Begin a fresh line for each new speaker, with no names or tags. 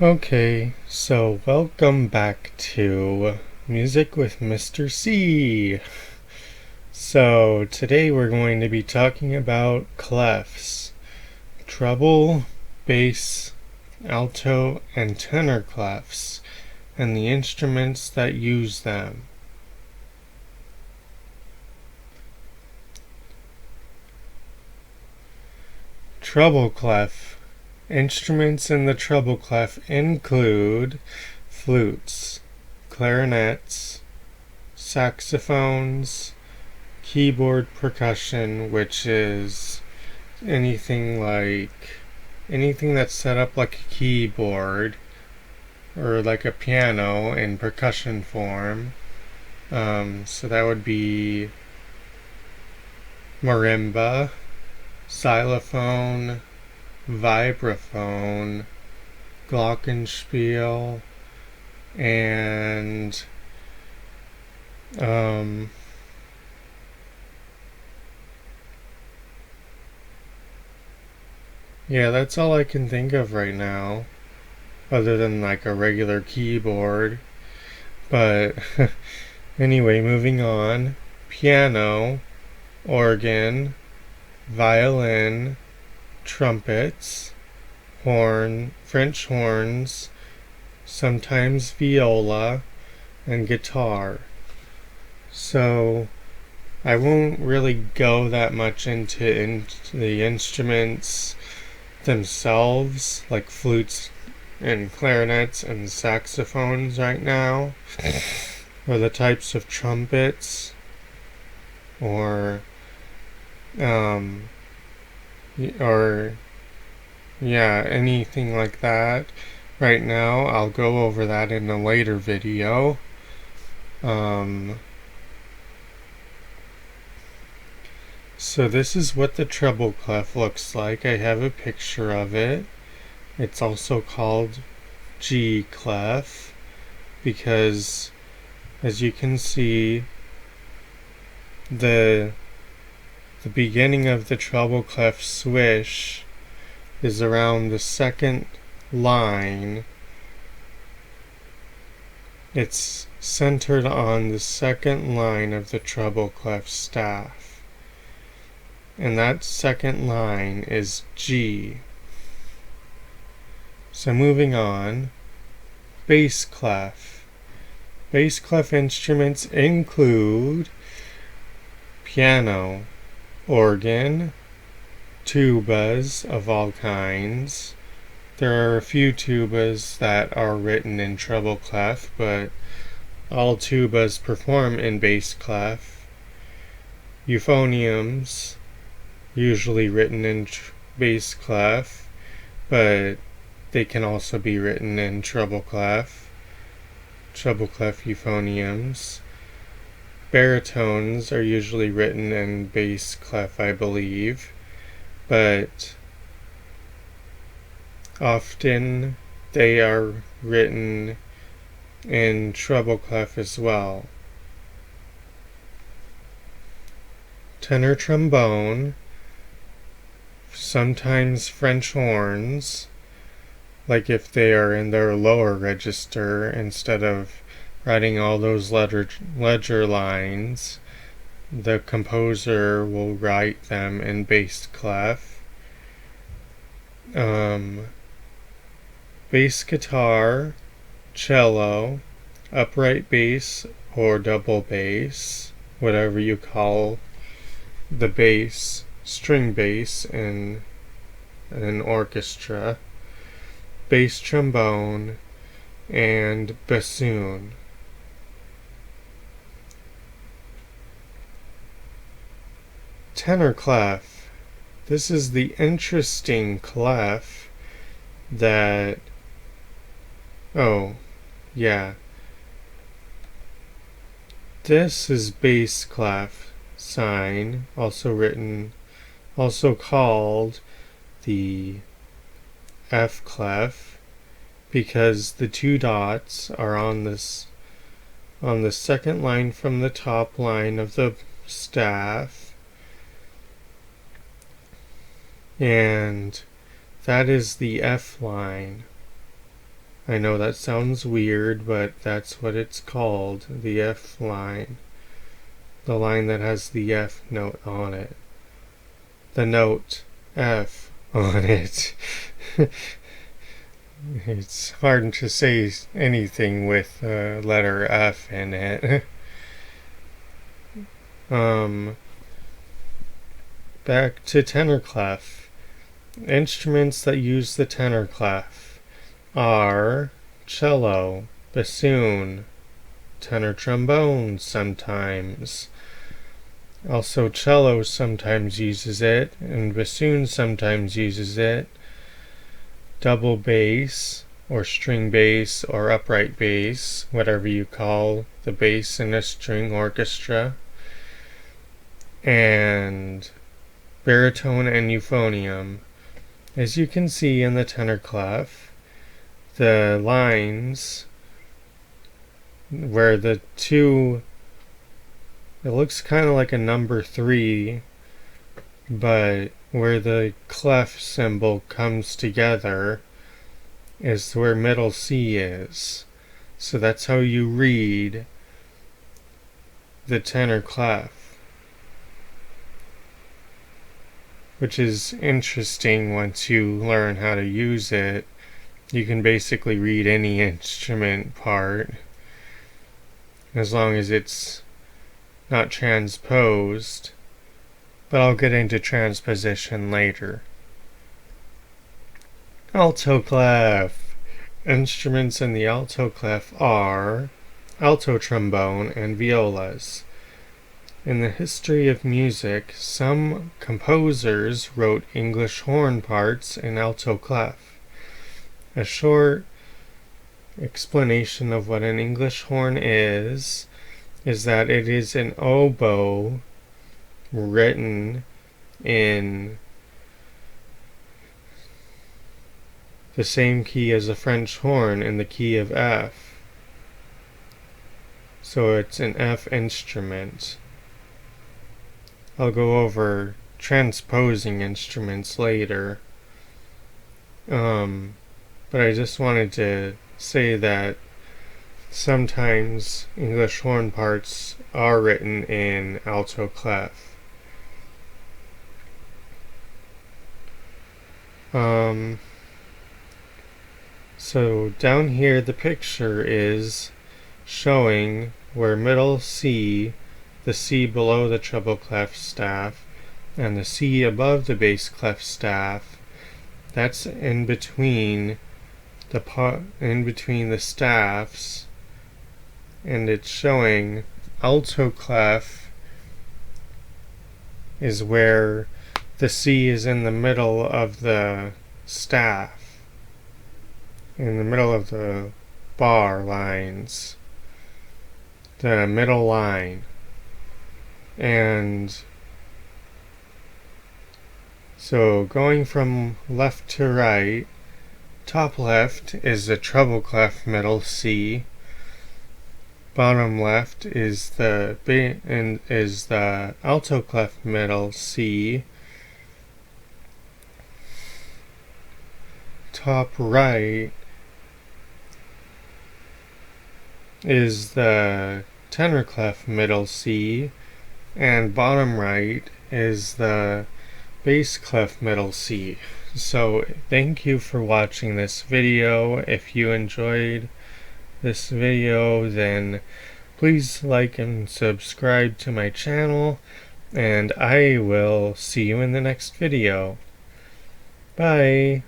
Okay, so welcome back to Music with Mr. C. So today we're going to be talking about clefs, treble, bass, alto, and tenor clefs, and the instruments that use them. Treble clef. Instruments in the treble clef include flutes, clarinets, saxophones, keyboard percussion, which is anything that's set up like a keyboard or like a piano in percussion form. So that would be marimba, xylophone, vibraphone, glockenspiel, and yeah, that's all I can think of right now, other than like a regular keyboard. But anyway, moving on. Piano, organ, violin, trumpets, French horns, sometimes viola, and guitar. So I won't really go that much into the instruments themselves, like flutes and clarinets and saxophones right now, or the types of trumpets, or anything like that. Right now, I'll go over that in a later video. So this is what the treble clef looks like. I have a picture of it. It's also called G clef because, as you can see, the beginning of the treble clef swish is around the second line. It's centered on the second line of the treble clef staff. And that second line is G. So moving on, bass clef. Bass clef instruments include piano, organ, tubas of all kinds. There are a few tubas that are written in treble clef, but all tubas perform in bass clef. Euphoniums, usually written in bass clef, but they can also be written in treble clef euphoniums. Baritones are usually written in bass clef, I believe, but often they are written in treble clef as well. Tenor trombone, sometimes French horns, like if they are in their lower register instead of writing all those ledger lines, the composer will write them in bass clef. Bass guitar, cello, upright bass or double bass, whatever you call the bass, string bass in an orchestra, bass trombone, and bassoon. Tenor clef. This is the interesting clef that, this is bass clef sign, also called the F clef, because the two dots are on the second line from the top line of the staff, and that is the F line. I know that sounds weird, but that's what it's called, the F line. The line that has the F note on it. The note F on it. It's hard to say anything with letter F in it. Back to tenor clef. Instruments that use the tenor clef are cello, bassoon, tenor trombone sometimes. Also cello sometimes uses it, and bassoon sometimes uses it. Double bass, or string bass, or upright bass, whatever you call the bass in a string orchestra. And baritone and euphonium. As you can see in the tenor clef, the lines where the two, it looks kind of like a number 3, but where the clef symbol comes together is where middle C is. So that's how you read the tenor clef, which is interesting once you learn how to use it. You can basically read any instrument part as long as it's not transposed, but I'll get into transposition later. Alto clef. Instruments in the alto clef are alto trombone and violas. In the history of music, some composers wrote English horn parts in alto clef. A short explanation of what an English horn is that it is an oboe written in the same key as a French horn, in the key of F. So it's an F instrument. I'll go over transposing instruments later. But I just wanted to say that sometimes English horn parts are written in alto clef. So down here the picture is showing where middle C, the C below the treble clef staff, and the C above the bass clef staff, that's in between the staffs, and it's showing alto clef is where the C is in the middle of the staff, in the middle of the bar lines, the middle line. And so going from left to right, top left is the treble clef middle C. Bottom left is the alto clef middle C. Top right is the tenor clef middle C, and bottom right is the bass clef middle C. So thank you for watching this video. If you enjoyed this video, then please like and subscribe to my channel, and I will see you in the next video. Bye!